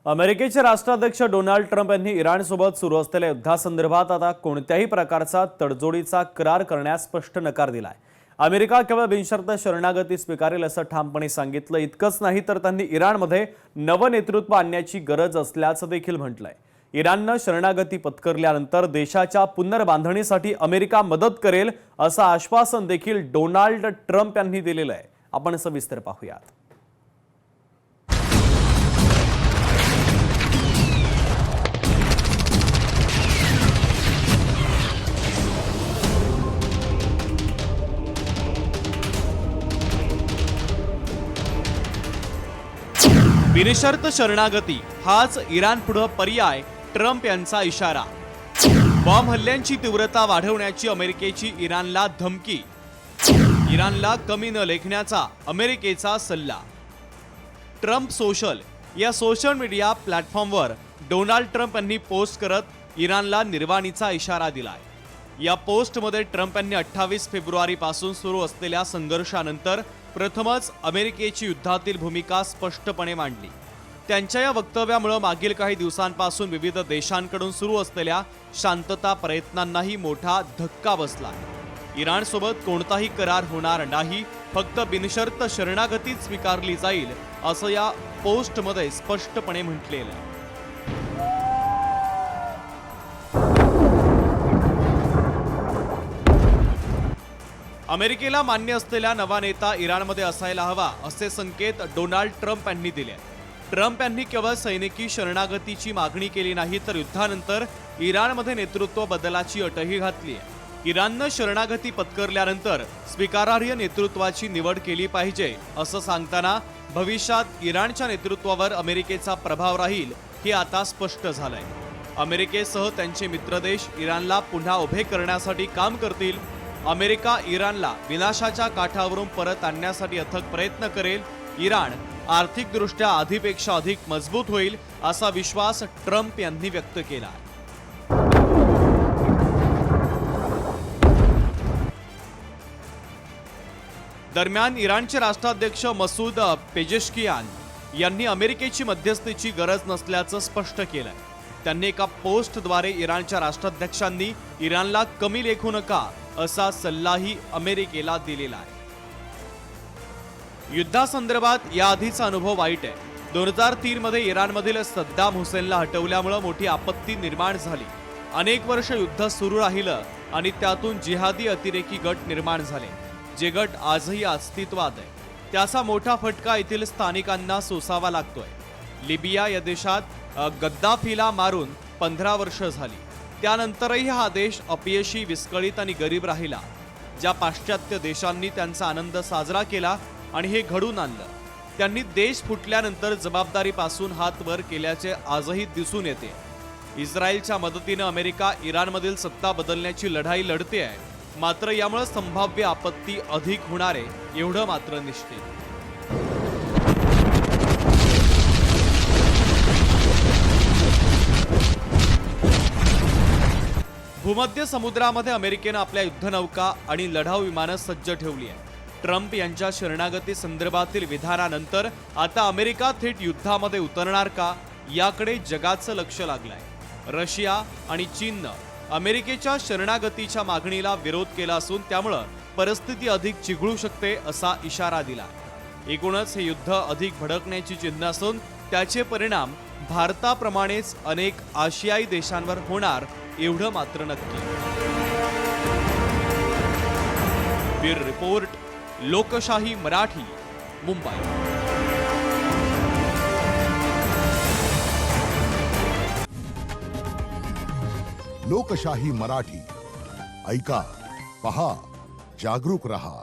अमेरिकेचे राष्ट्राध्यक्ष Donald Trump यांनी इराणसोबत सुरू असलेल्या युद्धासंदर्भात आता कोणत्याही प्रकारचा तडजोडीचा करार करण्यास स्पष्ट नकार दिलाय। अमेरिका केवळ बिनशर्त शरणागती स्वीकारेल असं ठामपणे सांगितलं। इतकंच नाही तर त्यांनी इराणमध्ये नवं नेतृत्व आणण्याची गरज असल्याचं देखील म्हटलंय। इराणनं शरणागती पत्करल्यानंतर देशाच्या पुनर्बांधणीसाठी अमेरिका मदत करेल असं आश्वासन देखील डोनाल्ड ट्रम्प यांनी दिलेलं आहे। आपण सविस्तर पाहूयात। बिनशर्त शरणागती हाच इराणपुढे पर्याय, ट्रम्प यांचा इशारा। बॉम्ब हल्ल्यांची तीव्रता वाढवण्याची अमेरिकेची इराणला धमकी। इराणला कमी न लेखण्याचा अमेरिकेचा सल्ला। ट्रम्प सोशल या सोशल मीडिया प्लॅटफॉर्मवर डोनाल्ड ट्रम्प यांनी पोस्ट करत इराणला निर्वाणीचा इशारा दिलाय। या पोस्टमध्ये ट्रम्प यांनी 28 फेब्रुवारीपासून सुरू असलेल्या संघर्षानंतर प्रथमच अमेरिकेची युद्धातील भूमिका स्पष्टपणे मांडली। त्यांच्या या वक्तव्यामुळे मागील काही दिवसांपासून विविध देशांकडून सुरू असलेल्या शांतता प्रयत्नांनाही मोठा धक्का बसला। इराणसोबत कोणताही करार होणार नाही, फक्त बिनशर्त शरणागतीच स्वीकारली जाईल असं या पोस्टमध्ये स्पष्टपणे म्हटलेलं आहे। अमेरिकेला मान्य असलेला नवा नेता इराणमध्ये असायला हवा असे संकेत डोनाल्ड ट्रम्प यांनी दिले। ट्रम्प यांनी केवळ सैनिकी शरणागतीची मागणी केली नाही, तर युद्धानंतर इराणमध्ये नेतृत्व बदलाची अटही घातली आहे। इराणनं शरणागती पत्करल्यानंतर स्वीकारार्ह नेतृत्वाची निवड केली पाहिजे असं सांगताना भविष्यात इराणच्या नेतृत्वावर अमेरिकेचा प्रभाव राहील हे आता स्पष्ट झालंय। अमेरिकेसह त्यांचे मित्रदेश इराणला पुन्हा उभे करण्यासाठी काम करतील। अमेरिका इराणला विनाशाच्या काठावरून परत आणण्यासाठी अथक प्रयत्न करेल। इराण आर्थिकदृष्ट्या आधीपेक्षा अधिक मजबूत होईल असा विश्वास ट्रम्प यांनी व्यक्त केला। दरम्यान इराणचे राष्ट्राध्यक्ष मसूद पेजेश्कियान यांनी अमेरिकेची मध्यस्थीची गरज नसल्याचं स्पष्ट केलंय। त्यांनी एका पोस्टद्वारे इराणच्या राष्ट्राध्यक्षांनी इराणला कमी लेखू नका असा सल्लाही अमेरिकेला दिलेला आहे। युद्धासंदर्भात याआधीचा अनुभव वाईट आहे। 2003 मध्ये इराणमधील सद्दाम हुसेनला हटवल्यामुळे मोठी आपत्ती निर्माण झाली। अनेक वर्ष युद्ध सुरू राहिलं आणि त्यातून जिहादी अतिरेकी गट निर्माण झाले, जे गट आजही अस्तित्वात आहे। त्याचा मोठा फटका येथील स्थानिकांना सोसावा लागतोय। लिबिया या देशात गद्दाफीला मारून 15 वर्ष झाली। त्यानंतरही हा देश अपयशी, विस्कळीत आणि गरीब राहिला। ज्या पाश्चात्य देशांनी त्यांचा आनंद साजरा केला आणि हे घडून आणलं, त्यांनी देश फुटल्यानंतर जबाबदारीपासून हात वर केल्याचे आजही दिसून येते। इस्रायलच्या मदतीने अमेरिका इराणमधील सत्ता बदलण्याची लढाई लढते आहे, मात्र यामुळे संभाव्य आपत्ती अधिक होणार आहे एवढं मात्र निश्चित। भूमध्य समुद्रामध्ये अमेरिकेनं आपल्या युद्धनौका आणि लढाऊ विमानं सज्ज ठेवली आहे। ट्रम्प यांच्या शरणागती संदर्भातील विधानानंतर आता अमेरिका थेट युद्धामध्ये उतरणार का याकडे जगाचं लक्ष लागलंय। रशिया आणि चीननं अमेरिकेच्या शरणागतीच्या मागणीला विरोध केला असून त्यामुळे परिस्थिती अधिक चिघळू शकते असा इशारा दिला। एकूणच हे युद्ध अधिक भडकण्याची चिन्ह असून त्याचे परिणाम भारताप्रमाणेच अनेक आशियाई देशांवर होणार एवढं मात्र नक्की। ब्युरो रिपोर्ट, लोकशाही मराठी, मुंबई। लोकशाही मराठी ऐका, पहा, जागरूक रहा।